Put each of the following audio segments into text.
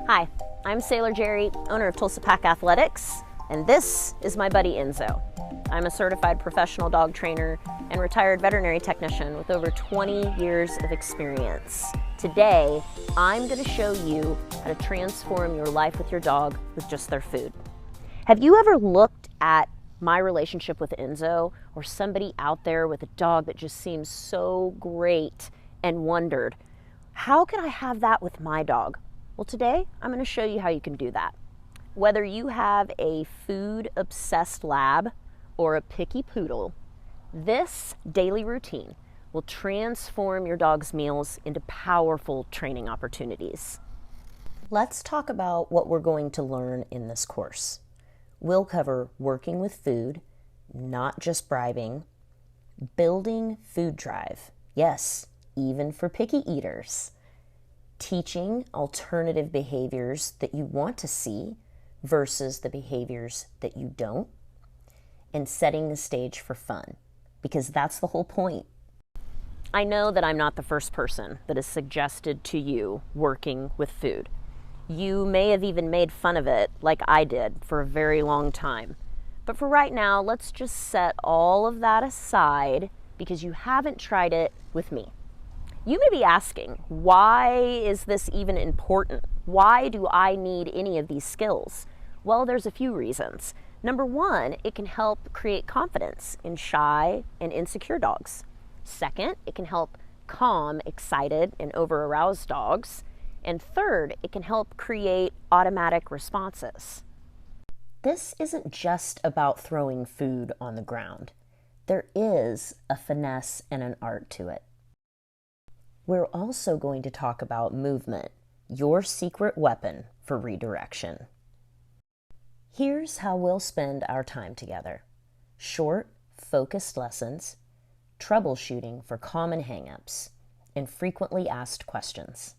Hi, I'm Sailor Jerry, owner of Tulsa Pack Athletics, and this is my buddy Enzo. I'm a certified professional dog trainer and retired veterinary technician with over 20 years of experience. Today, I'm going to show you how to transform your life with your dog with just their food. Have you ever looked at my relationship with Enzo or somebody out there with a dog that just seems so great and wondered, how can I have that with my dog? Well, today I'm going to show you how you can do that. Whether you have a food-obsessed lab or a picky poodle, this daily routine will transform your dog's meals into powerful training opportunities. Let's talk about what we're going to learn in this course. We'll cover working with food, not just bribing, building food drive, yes, even for picky eaters, teaching alternative behaviors that you want to see versus the behaviors that you don't, and setting the stage for fun, because that's the whole point. I know that I'm not the first person that has suggested to you working with food. You may have even made fun of it, like I did, for a very long time. But for right now, let's just set all of that aside because you haven't tried it with me. You may be asking, why is this even important? Why do I need any of these skills? Well, there's a few reasons. Number one, it can help create confidence in shy and insecure dogs. Second, it can help calm excited and over-aroused dogs. And third, it can help create automatic responses. This isn't just about throwing food on the ground. There is a finesse and an art to it. We're also going to talk about movement, your secret weapon for redirection. Here's how we'll spend our time together. Short, focused lessons, troubleshooting for common hang-ups, and frequently asked questions.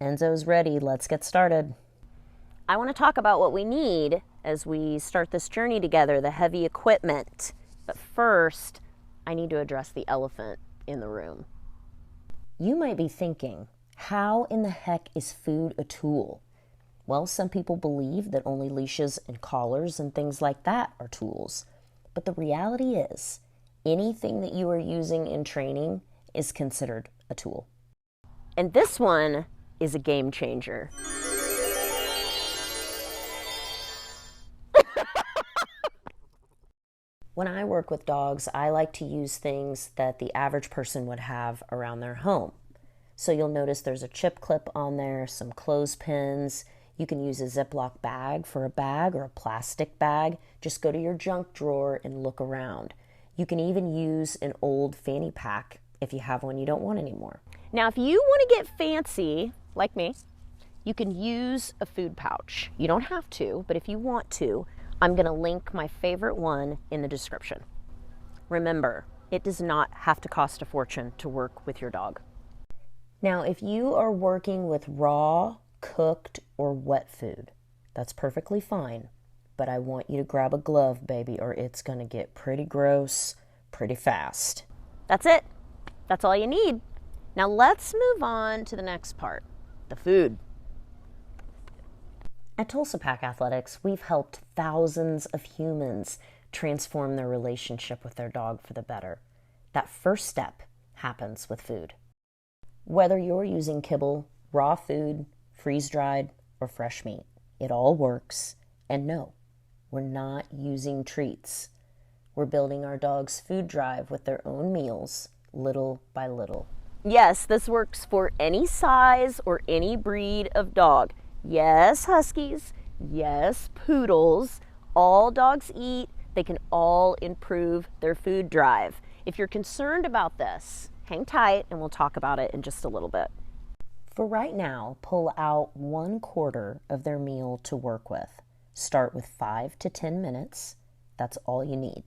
Enzo's ready. Let's get started. I want to talk about what we need as we start this journey together, the heavy equipment. But first, I need to address the elephant in the room. You might be thinking, how in the heck is food a tool? Well, some people believe that only leashes and collars and things like that are tools. But the reality is, anything that you are using in training is considered a tool. And this one is a game changer. When I work with dogs, I like to use things that the average person would have around their home. So you'll notice there's a chip clip on there, some clothespins. You can use a Ziploc bag for a bag or a plastic bag. Just go to your junk drawer and look around. You can even use an old fanny pack if you have one you don't want anymore. Now, if you want to get fancy, like me, you can use a food pouch. You don't have to, but if you want to, I'm going to link my favorite one in the description. Remember, it does not have to cost a fortune to work with your dog. Now, if you are working with raw, cooked, or wet food, that's perfectly fine, but I want you to grab a glove, baby, or it's going to get pretty gross pretty fast. That's it. That's all you need. Now let's move on to the next part, the food. At Tulsa Pack Athletics, we've helped thousands of humans transform their relationship with their dog for the better. That first step happens with food. Whether you're using kibble, raw food, freeze-dried, or fresh meat, it all works. And no, we're not using treats. We're building our dog's food drive with their own meals, little by little. Yes, this works for any size or any breed of dog. Yes, huskies. Yes, poodles. All dogs eat. They can all improve their food drive. If you're concerned about this, hang tight and we'll talk about it in just a little bit. For right now, pull out 1/4 of their meal to work with. Start with 5 to 10 minutes. That's all you need.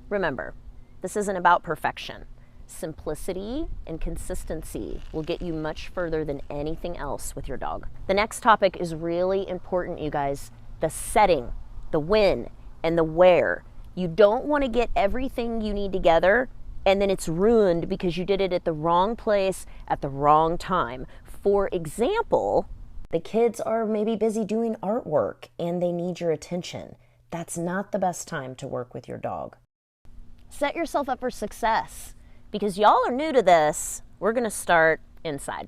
Remember, this isn't about perfection. Simplicity and consistency will get you much further than anything else with your dog. The next topic is really important, you guys. The setting, the when, and the where. You don't want to get everything you need together and then it's ruined because you did it at the wrong place at the wrong time. For example, The kids are maybe busy doing artwork and they need your attention. That's not the best time to work with your dog. Set yourself up for success. Because y'all are new to this, we're going to start inside.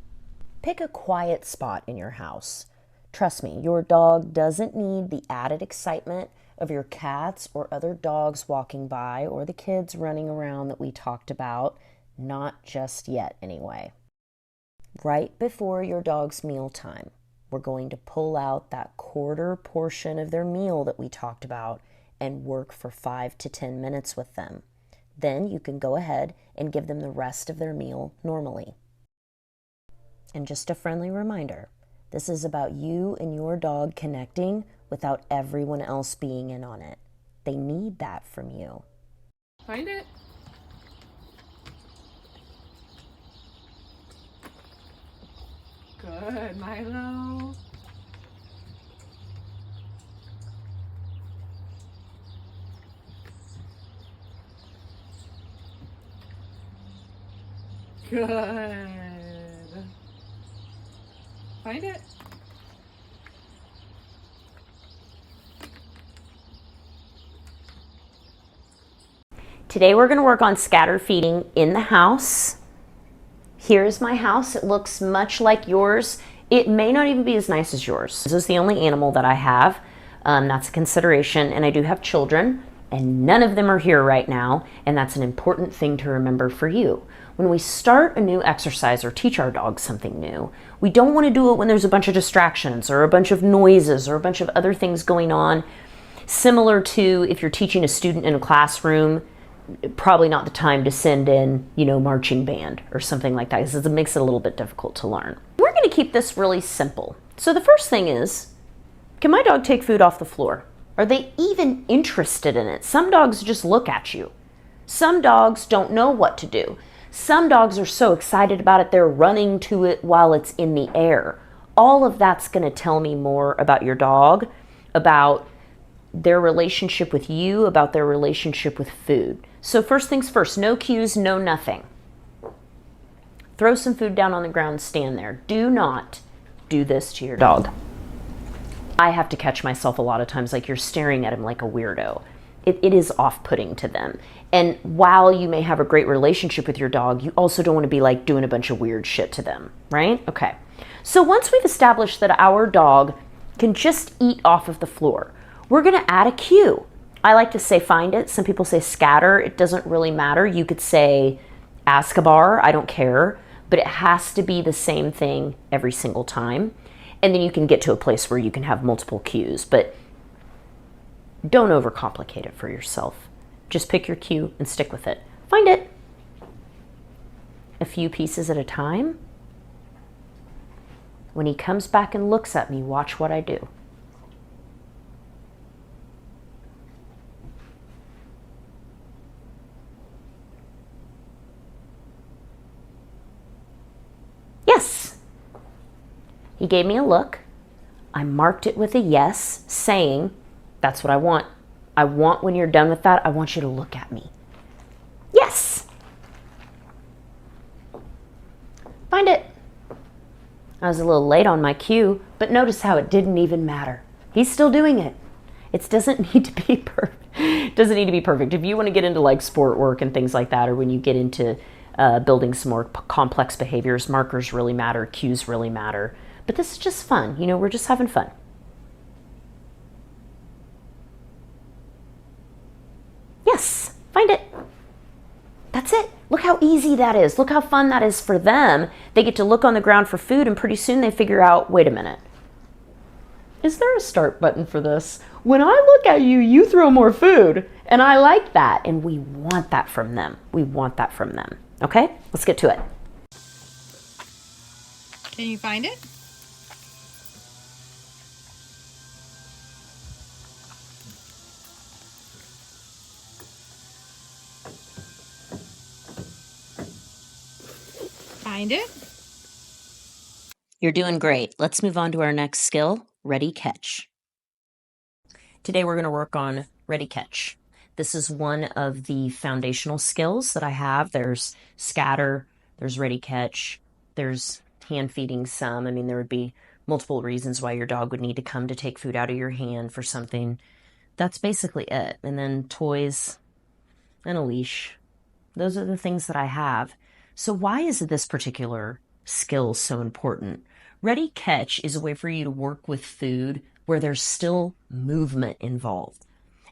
Pick a quiet spot in your house. Trust me, your dog doesn't need the added excitement of your cats or other dogs walking by or the kids running around that we talked about. Not just yet, anyway. Right before your dog's meal time, we're going to pull out that quarter portion of their meal that we talked about and work for 5 to 10 minutes with them. Then you can go ahead and give them the rest of their meal normally. And just a friendly reminder, this is about you and your dog connecting without everyone else being in on it. They need that from you. Find it. Good, Milo. Good. Find it. Today we're going to work on scatter feeding in the house. Here's my house. It looks much like yours. It may not even be as nice as yours. This is the only animal that I have. That's a consideration, and I do have children, and none of them are here right now, and that's an important thing to remember for you. When we start a new exercise or teach our dog something new, we don't want to do it when there's a bunch of distractions or a bunch of noises or a bunch of other things going on. Similar to if you're teaching a student in a classroom, probably not the time to send in, marching band or something like that, because it makes it a little bit difficult to learn. We're going to keep this really simple. So the first thing is, can my dog take food off the floor? Are they even interested in it? Some dogs just look at you. Some dogs don't know what to do. Some dogs are so excited about it, they're running to it while it's in the air. All of that's going to tell me more about your dog, about their relationship with you, about their relationship with food. So first things first, no cues, no nothing. Throw some food down on the ground, stand there. Do not do this to your dog. I have to catch myself a lot of times like you're staring at him like a weirdo. It is off-putting to them. And while you may have a great relationship with your dog, you also don't want to be like doing a bunch of weird shit to them, right? Okay. So once we've established that our dog can just eat off of the floor, we're going to add a cue. I like to say find it. Some people say scatter. It doesn't really matter. You could say ask a bar. I don't care. But it has to be the same thing every single time. And then you can get to a place where you can have multiple cues. But don't overcomplicate it for yourself. Just pick your cue and stick with it. Find it. A few pieces at a time. When he comes back and looks at me, watch what I do. Yes. He gave me a look. I marked it with a yes, saying, that's what I want. I want when you're done with that, I want you to look at me. Yes. Find it. I was a little late on my cue, but notice how it didn't even matter. He's still doing it. It doesn't need to be perfect. It doesn't need to be perfect. If you want to get into like sport work and things like that, or when you get into building some more complex behaviors, markers really matter, cues really matter. But this is just fun. We're just having fun. Yes, find it. That's it. Look how easy that is. Look how fun that is for them. They get to look on the ground for food, and pretty soon they figure out, wait a minute. Is there a start button for this? When I look at you, you throw more food, and I like that. And we want that from them. We want that from them. Okay, let's get to it. Can you find it? Find it? You're doing great. Let's move on to our next skill, ready catch. Today we're going to work on ready catch. This is one of the foundational skills that I have. There's scatter, there's ready catch, there's hand feeding some. There would be multiple reasons why your dog would need to come to take food out of your hand for something. That's basically it. And then toys and a leash. Those are the things that I have. So why is this particular skill so important? Ready catch is a way for you to work with food where there's still movement involved.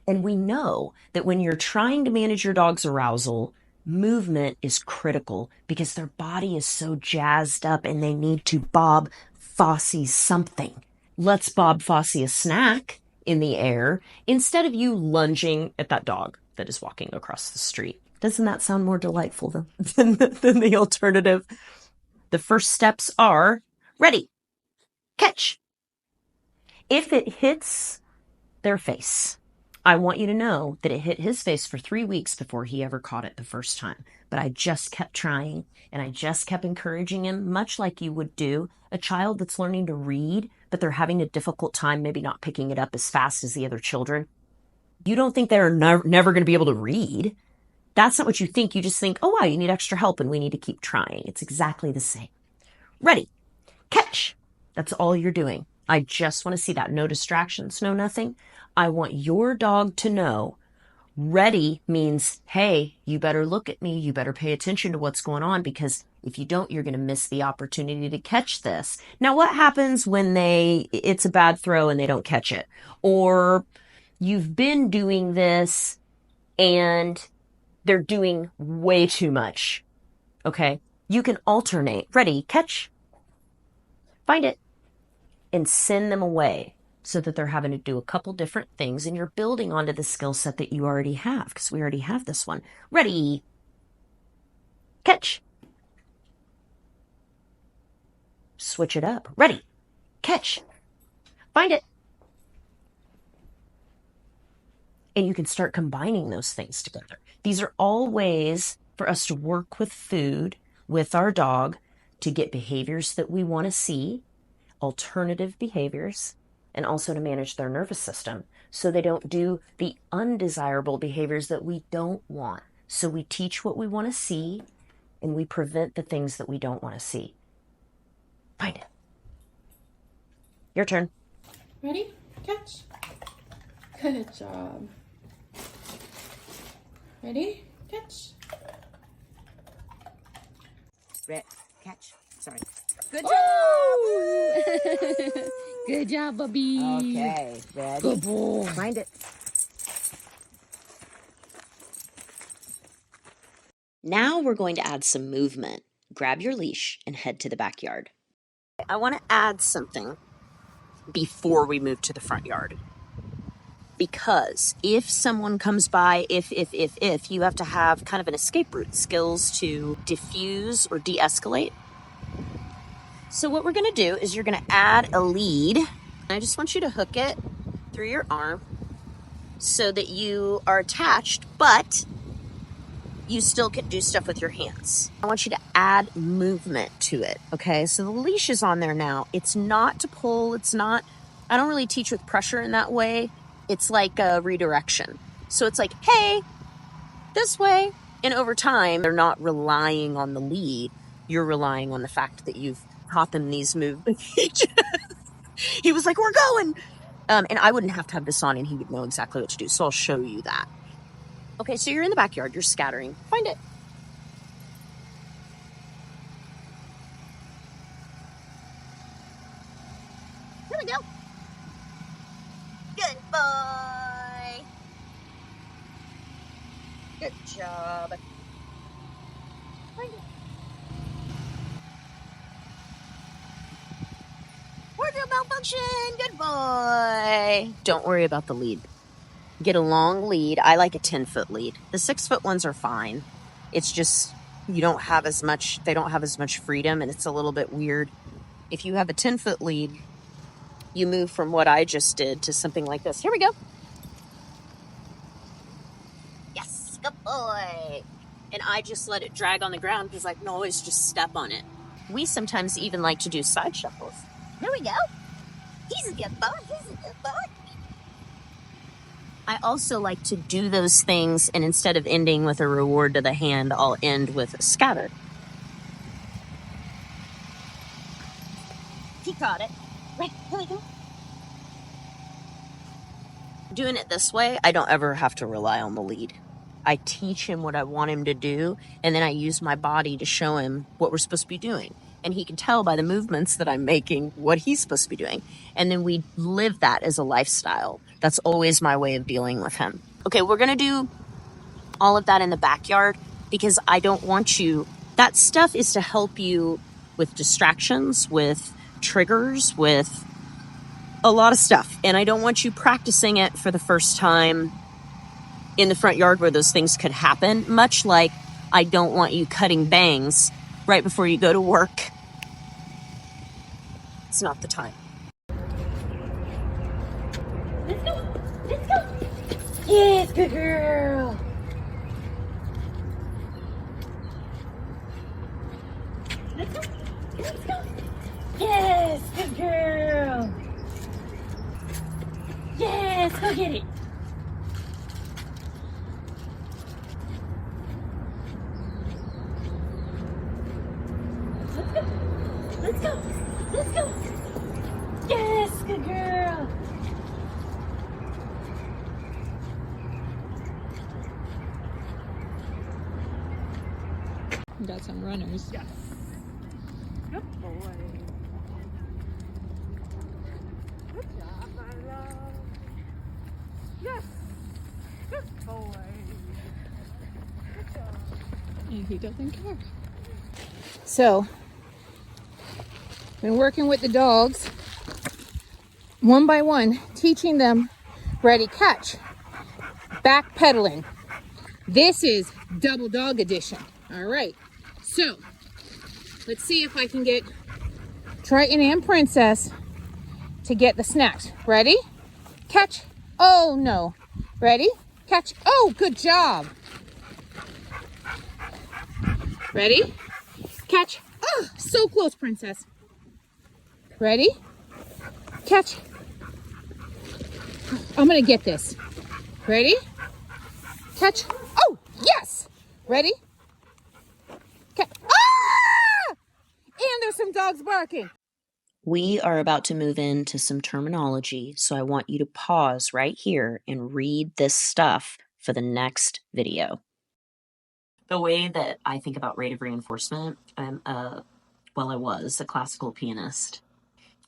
And we know that when you're trying to manage your dog's arousal, movement is critical because their body is so jazzed up and they need to Bob Fosse something. Let's Bob Fosse a snack in the air instead of you lunging at that dog that is walking across the street. Doesn't that sound more delightful than the alternative? The first steps are ready, catch. If it hits their face, I want you to know that it hit his face for 3 weeks before he ever caught it the first time. But I just kept trying and I just kept encouraging him, much like you would do a child that's learning to read, but they're having a difficult time maybe not picking it up as fast as the other children. You don't think they're never going to be able to read. That's not what you think. You just think, oh, wow, you need extra help and we need to keep trying. It's exactly the same. Ready, catch. That's all you're doing. I just want to see that. No distractions, no nothing. I want your dog to know ready means, hey, you better look at me. You better pay attention to what's going on because if you don't, you're going to miss the opportunity to catch this. Now, what happens when it's a bad throw and they don't catch it? Or you've been doing this and they're doing way too much. Okay. You can alternate. Ready, catch, find it, and send them away so that they're having to do a couple different things and you're building onto the skill set that you already have because we already have this one. Ready, catch, switch it up. Ready, catch, find it. And you can start combining those things together. These are all ways for us to work with food, with our dog, to get behaviors that we want to see, alternative behaviors, and also to manage their nervous system so they don't do the undesirable behaviors that we don't want. So we teach what we want to see and we prevent the things that we don't want to see. Find it. Your turn. Ready? Catch. Good job. Ready? Catch. Catch. Sorry. Good job. Good job, Bubby. Okay, ready? Good boy. Find it. Now we're going to add some movement. Grab your leash and head to the backyard. I want to add something before we move to the front yard. Because if someone comes by, if you have to have kind of an escape route, skills to diffuse or de-escalate. So what we're going to do is you're going to add a lead. I just want you to hook it through your arm so that you are attached, but you still can do stuff with your hands. I want you to add movement to it, okay? So the leash is on there now. It's not to pull. It's not, I don't really teach with pressure in that way. It's like a redirection. So it's like, hey, this way. And over time, they're not relying on the lead. You're relying on the fact that you've taught them these movements. He was like, we're going. And I wouldn't have to have this on and he would know exactly what to do. So I'll show you that. Okay, so you're in the backyard. You're scattering. Find it. Here we go. Good boy. Good job. Find it. Wardrobe malfunction. Good boy. Don't worry about the lead. Get a long lead. I like a 10-foot lead. The 6-foot ones are fine. It's just they don't have as much freedom and it's a little bit weird. If you have a 10-foot lead, you move from what I just did to something like this. Here we go. Yes, good boy. And I just let it drag on the ground because I can always just step on it. We sometimes even like to do side shuffles. Here we go. He's a good boy. He's a good boy. I also like to do those things, and instead of ending with a reward to the hand, I'll end with a scatter. He caught it. Right, here we go. Doing it this way, I don't ever have to rely on the lead. I teach him what I want him to do, and then I use my body to show him what we're supposed to be doing. And he can tell by the movements that I'm making what he's supposed to be doing. And then we live that as a lifestyle. That's always my way of dealing with him. Okay, we're gonna do all of that in the backyard because I don't want you, that stuff is to help you with distractions, with triggers, with a lot of stuff. And I don't want you practicing it for the first time in the front yard where those things could happen, much like I don't want you cutting bangs right before you go to work. It's not the time. Let's go. Let's go. Yes, good girl. Let's go. Let's go. Yes, good girl. Yes, go get it. Let's go. Let's go. Let's go. Yes, good girl. We got some runners. Yes. Good boy. Good job, my love. Yes. Good boy. Good job. And he doesn't care. So, been working with the dogs one by one, teaching them ready, catch, backpedaling. This is double dog edition. All right. So, let's see if I can get Triton and Princess to get the snacks. Ready? Catch. Oh, no. Ready? Catch. Oh, good job. Ready? Catch. Oh, so close, Princess. Ready? Catch. I'm going to get this. Ready? Catch. Oh, yes. Ready? Catch. Ah! And there's some dogs barking. We are about to move into some terminology, so I want you to pause right here and read this stuff for the next video. The way that I think about rate of reinforcement, I was a classical pianist,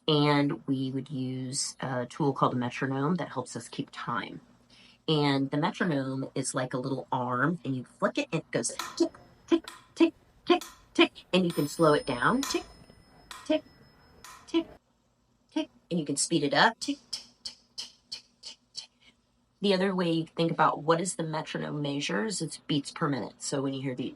and we would use a tool called a metronome that helps us keep time. And the metronome is like a little arm, and you flick it, and it goes tick, tick, tick, tick, tick, and you can slow it down, tick, tick, tick, tick, and you can speed it up, tick, tick, tick, tick, tick, tick, tick. The other way you think about what is the metronome measures, it's beats per minute. So when you hear the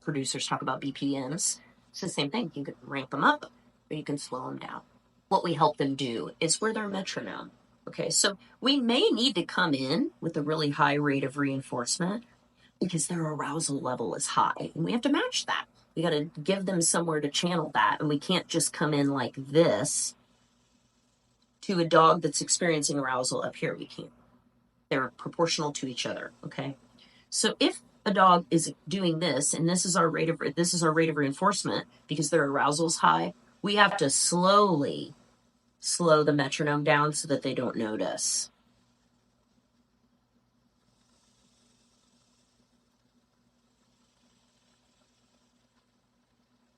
producers talk about BPMs, it's the same thing. You can ramp them up or you can slow them down. What we help them do is we're their metronome. Okay, so we may need to come in with a really high rate of reinforcement because their arousal level is high, and we have to match that. We got to give them somewhere to channel that, and we can't just come in like this to a dog that's experiencing arousal up here. We can't. They're proportional to each other, okay? So if a dog is doing this, and this is our rate of reinforcement because their arousal is high, we have to slowly slow the metronome down so that they don't notice.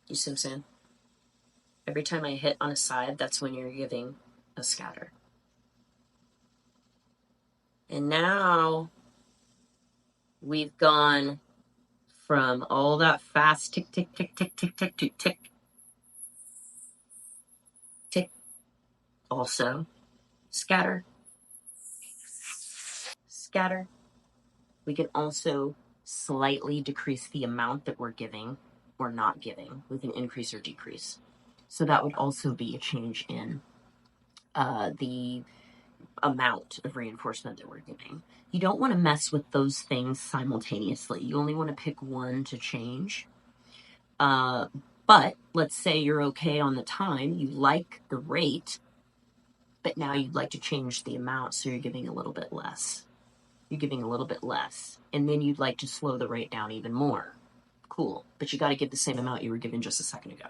You see what I'm saying? Every time I hit on a side, that's when you're giving a scatter. And now we've gone from all that fast tick, tick, tick, tick, tick, tick, to tick, tick. Also, scatter, scatter. We can also slightly decrease the amount that we're giving or not giving with an increase or decrease. So that would also be a change in the amount of reinforcement that we're giving. You don't want to mess with those things simultaneously. You only want to pick one to change. But let's say you're okay on the time, you like the rate, but now you'd like to change the amount, so you're giving a little bit less. You're giving a little bit less, and then you'd like to slow the rate down even more. Cool, but you got to give the same amount you were given just a second ago.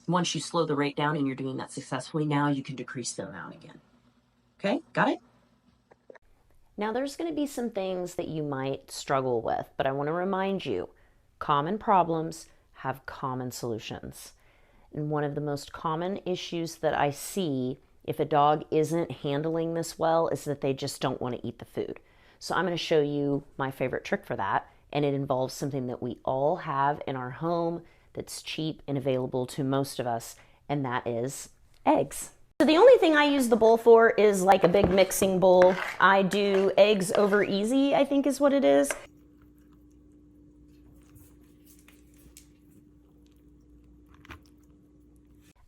Once you slow the rate down and you're doing that successfully, now you can decrease the amount again. Okay, got it? Now there's going to be some things that you might struggle with, but I want to remind you, common problems have common solutions. And one of the most common issues that I see if a dog isn't handling this well is that they just don't want to eat the food. So I'm going to show you my favorite trick for that, and it involves something that we all have in our home that's cheap and available to most of us, and that is eggs. So the only thing I use the bowl for is like a big mixing bowl. I do eggs over easy, I think is what it is.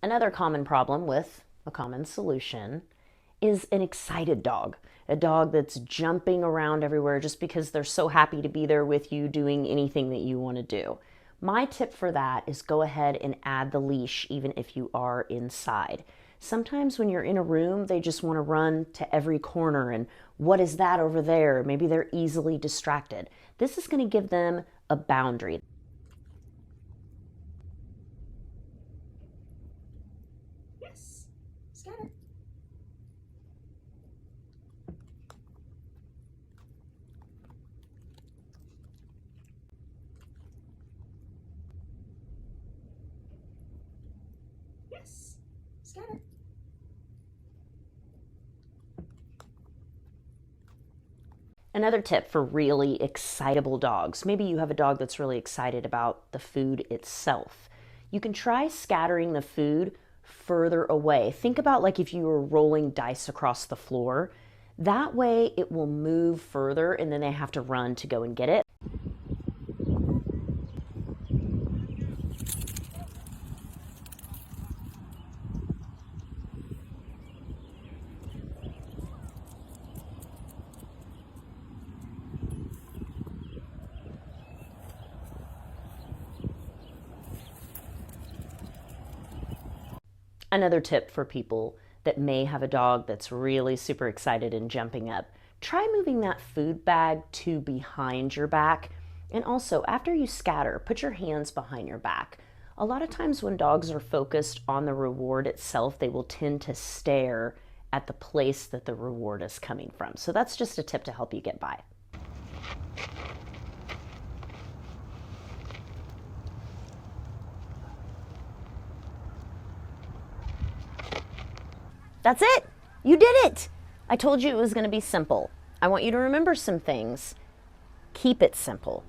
Another common problem with a common solution is an excited dog. A dog that's jumping around everywhere just because they're so happy to be there with you doing anything that you want to do. My tip for that is go ahead and add the leash even if you are inside. Sometimes when you're in a room, they just want to run to every corner and what is that over there? Maybe they're easily distracted. This is going to give them a boundary. Yes. Scatter. Yes. Scatter. Another tip for really excitable dogs. Maybe you have a dog that's really excited about the food itself. You can try scattering the food further away. Think about like if you were rolling dice across the floor. That way it will move further and then they have to run to go and get it. Another tip for people that may have a dog that's really super excited and jumping up, try moving that food bag to behind your back. And also, after you scatter, put your hands behind your back. A lot of times when dogs are focused on the reward itself, they will tend to stare at the place that the reward is coming from. So that's just a tip to help you get by. That's it. You did it. I told you it was going to be simple. I want you to remember some things. Keep it simple.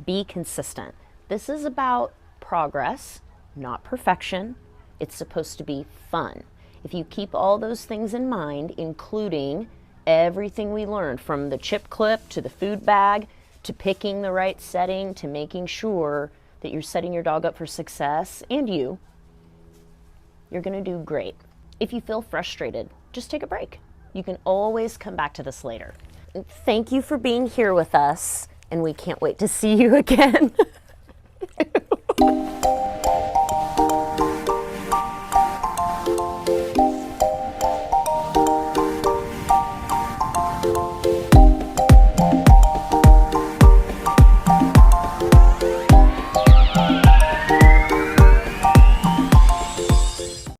Be consistent. This is about progress, not perfection. It's supposed to be fun. If you keep all those things in mind, including everything we learned from the chip clip to the food bag to picking the right setting to making sure that you're setting your dog up for success and you're going to do great. If you feel frustrated, just take a break. You can always come back to this later. Thank you for being here with us, and we can't wait to see you again.